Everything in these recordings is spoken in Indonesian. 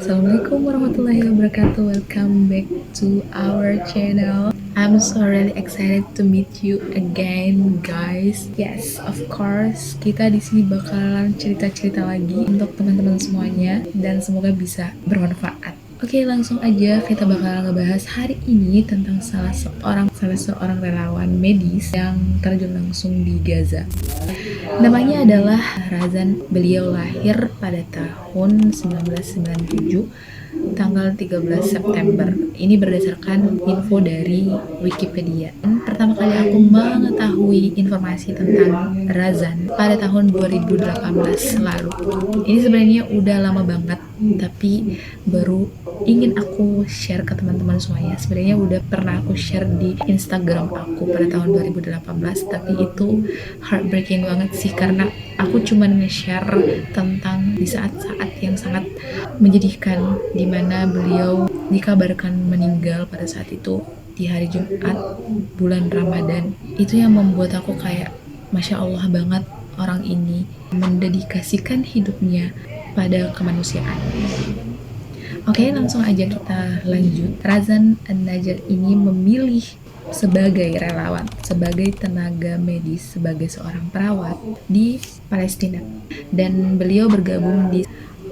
Assalamualaikum warahmatullahi wabarakatuh. Welcome back to our channel. I'm so really excited to meet you again, guys. Yes, of course, kita di sini bakalan cerita-cerita lagi untuk teman-teman semuanya dan semoga bisa bermanfaat. Oke, langsung aja kita bakal ngebahas hari ini tentang salah seorang relawan medis yang terjun langsung di Gaza. Namanya adalah Razan. Beliau lahir pada tahun 1997 tanggal 13 September. Ini berdasarkan info dari Wikipedia. Pertama kali aku mengetahui informasi tentang Razan pada tahun 2018 lalu. Ini sebenarnya udah lama banget, tapi baru ingin aku share ke teman-teman semuanya. Sebenarnya udah pernah aku share di Instagram aku pada tahun 2018, tapi itu heartbreaking banget sih karena aku cuman nge-share tentang di saat-saat yang sangat menyedihkan di mana beliau dikabarkan meninggal pada saat itu di hari Jumat bulan Ramadan. Itu yang membuat aku kayak Masya Allah banget, orang ini mendedikasikan hidupnya pada kemanusiaan. Oke, langsung aja kita lanjut. Razan An-Najjar ini memilih sebagai relawan, sebagai tenaga medis, sebagai seorang perawat di Palestina, dan beliau bergabung di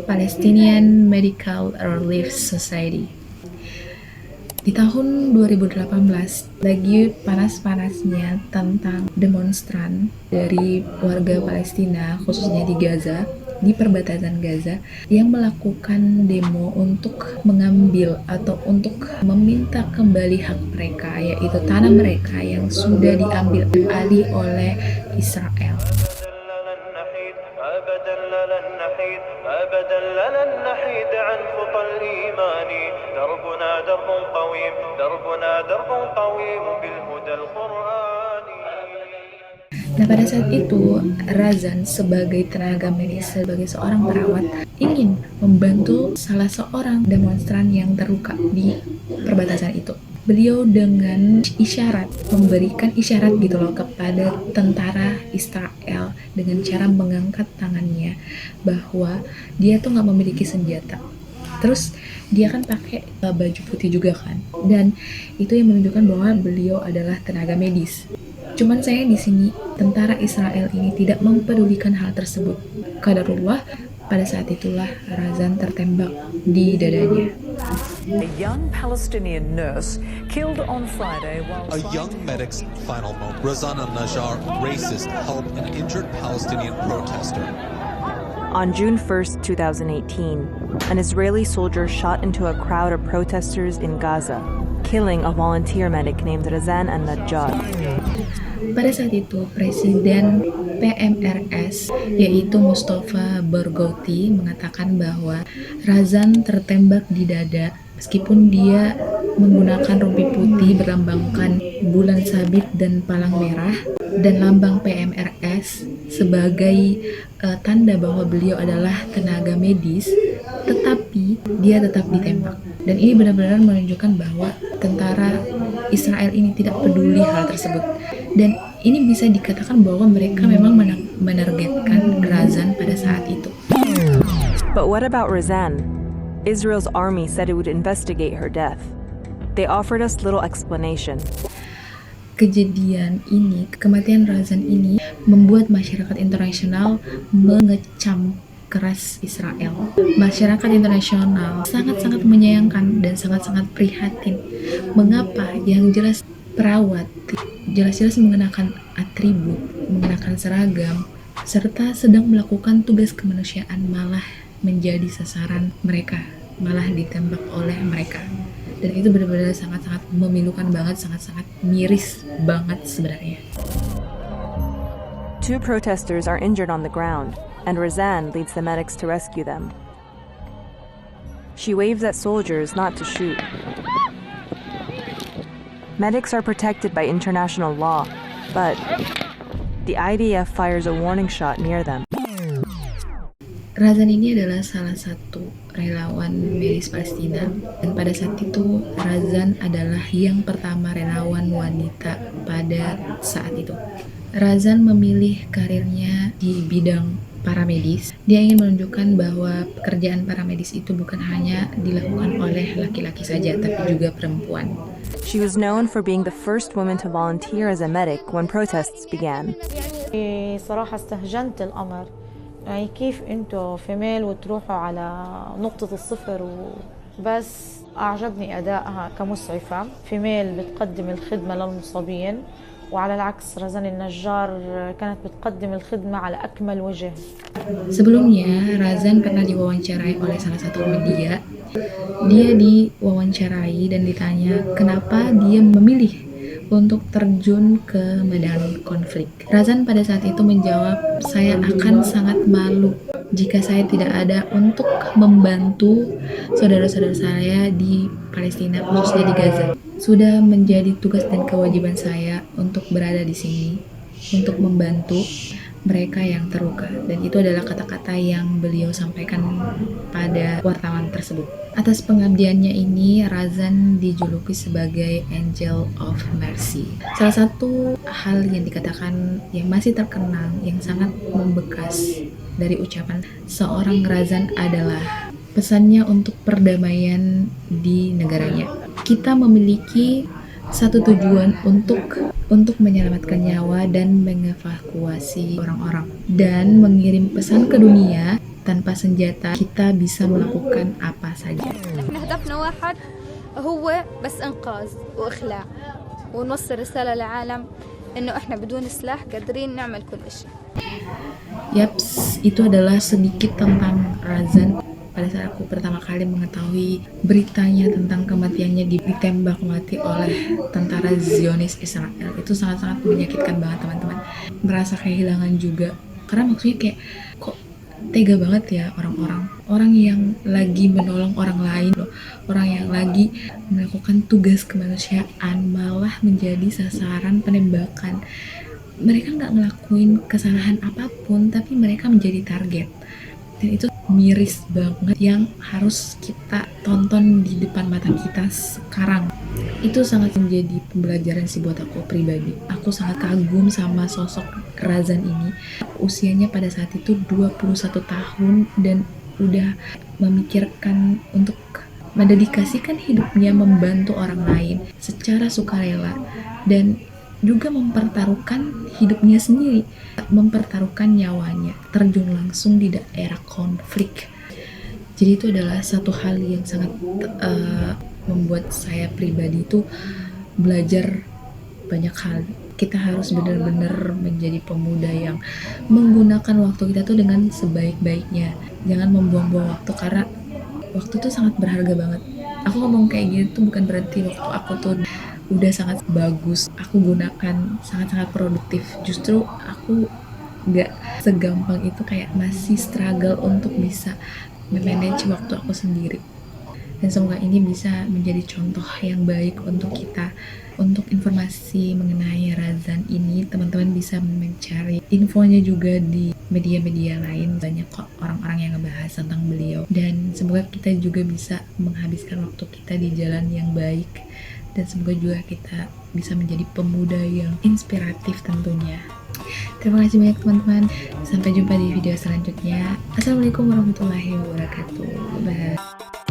Palestinian Medical Relief Society. Di tahun 2018, lagi panas-panasnya tentang demonstran dari warga Palestina, khususnya di Gaza, di perbatasan Gaza, yang melakukan demo untuk mengambil atau untuk meminta kembali hak mereka, yaitu tanah mereka yang sudah diambil alih oleh Israel. Nah, pada saat itu, Razan sebagai tenaga medis, sebagai seorang perawat, ingin membantu salah seorang demonstran yang terluka di perbatasan itu. Beliau dengan isyarat, memberikan isyarat gitu loh kepada tentara Israel dengan cara mengangkat tangannya bahwa dia tuh nggak memiliki senjata. Terus dia kan pakai baju putih juga kan, dan itu yang menunjukkan bahwa beliau adalah tenaga medis. Cuman saya di sini, tentara Israel ini tidak mempedulikan hal tersebut. Qadarullah, pada saat itulah Razan tertembak di dadanya. A young Palestinian nurse killed on Friday while a young medic's final moment. Razan An-Najjar, racist, helped an injured Palestinian protester. On June 1st, 2018, an Israeli soldier shot into a crowd of protesters in Gaza, killing a volunteer medic named Razan An-Najjar. Pada saat itu, Presiden PMRS, yaitu Mustafa Barghouti, mengatakan bahwa Razan tertembak di dada meskipun dia menggunakan rompi putih berlambangkan bulan sabit dan palang merah dan lambang PMRS sebagai tanda bahwa beliau adalah tenaga medis, tetapi dia tetap ditembak. Dan ini benar-benar menunjukkan bahwa tentara Israel ini tidak peduli hal tersebut. Dan ini bisa dikatakan bahwa mereka memang menargetkan Razan pada saat itu. But what about Razan? Israel's army said it would investigate her death. They offered us little explanation. Kejadian ini, kematian Razan ini membuat masyarakat internasional mengecam keras Israel. Masyarakat internasional sangat-sangat menyayangkan dan sangat-sangat prihatin. Mengapa yang jelas perawat jelas-jelas mengenakan atribut, mengenakan seragam, serta sedang melakukan tugas kemanusiaan malah menjadi sasaran mereka, malah ditembak oleh mereka. Dan itu benar-benar sangat-sangat memilukan banget, sangat-sangat miris banget sebenarnya. Two protesters are injured on the ground, and Razan leads the medics to rescue them. She waves at soldiers not to shoot. Medics are protected by international law, but the IDF fires a warning shot near them. Razan ini adalah salah satu relawan medis Palestina, dan pada saat itu Razan adalah yang pertama relawan wanita pada saat itu. Razan memilih karirnya di bidang para medis. Dia ingin menunjukkan bahwa pekerjaan para medis itu bukan hanya dilakukan oleh laki-laki saja, tapi juga perempuan. She was known for being the first woman to volunteer as a medic when protests began. صراحة استهجنت الأمر، يعني كيف انتوا فيميل وتروحوا على نقطة الصفر وبس. أعجبني أدائها كمسعفة، فيميل بتقدم الخدمة للمصابين، وعلى العكس رزان النجار كانت بتقدم الخدمة على أكمل وجه. Sebelumnya, Razan pernah diwawancarai oleh salah satu media. Dia diwawancarai dan ditanya kenapa dia memilih untuk terjun ke medan konflik. Razan pada saat itu menjawab, "Saya akan sangat malu jika saya tidak ada untuk membantu saudara-saudara saya di Palestina, khususnya di Gaza. Sudah menjadi tugas dan kewajiban saya untuk berada di sini, untuk membantu mereka yang terluka." Dan itu adalah kata-kata yang beliau sampaikan pada wartawan tersebut. Atas pengabdiannya ini, Razan dijuluki sebagai Angel of Mercy. Salah satu hal yang dikatakan yang masih terkenang, yang sangat membekas dari ucapan seorang Razan adalah pesannya untuk perdamaian di negaranya. Kita memiliki satu tujuan untuk menyelamatkan nyawa dan mengevakuasi orang-orang dan mengirim pesan ke dunia. Tanpa senjata kita bisa melakukan apa saja. احنا هدفنا واحد هو بس انقاذ واخلاع ونوصل رسالة للعالم انه احنا بدون سلاح قادرين نعمل كل شيء. Yaps, itu adalah sedikit tentang Razan. Pada saat aku pertama kali mengetahui beritanya tentang kematiannya ditembak mati oleh tentara Zionis Israel, itu sangat-sangat menyakitkan banget teman-teman. Merasa kehilangan juga, karena maksudnya kayak kok tega banget ya orang yang lagi menolong orang lain loh, orang yang lagi melakukan tugas kemanusiaan malah menjadi sasaran penembakan. Mereka nggak ngelakuin kesalahan apapun, tapi mereka menjadi target. Dan itu miris banget yang harus kita tonton di depan mata kita sekarang. Itu sangat menjadi pembelajaran sih buat aku pribadi. Aku sangat kagum sama sosok Razan ini. Usianya pada saat itu 21 tahun dan udah memikirkan untuk mendedikasikan hidupnya membantu orang lain secara sukarela dan juga mempertaruhkan hidupnya sendiri, mempertaruhkan nyawanya, terjun langsung di daerah konflik. Jadi itu adalah satu hal yang sangat membuat saya pribadi itu belajar banyak hal. Kita harus benar-benar menjadi pemuda yang menggunakan waktu kita tuh dengan sebaik-baiknya. Jangan membuang-buang waktu, karena waktu tuh sangat berharga banget. Aku ngomong kayak gitu bukan berarti waktu aku tuh udah sangat bagus aku gunakan sangat-sangat produktif. Justru aku gak segampang itu, kayak masih struggle untuk bisa memanage waktu aku sendiri. Dan semoga ini bisa menjadi contoh yang baik untuk kita. Untuk informasi mengenai Razan ini, teman-teman bisa mencari infonya juga di media-media lain. Banyak kok orang-orang yang ngebahas tentang beliau. Dan semoga kita juga bisa menghabiskan waktu kita di jalan yang baik. Dan semoga juga kita bisa menjadi pemuda yang inspiratif tentunya. Terima kasih banyak teman-teman. Sampai jumpa di video selanjutnya. Assalamualaikum warahmatullahi wabarakatuh. Bye.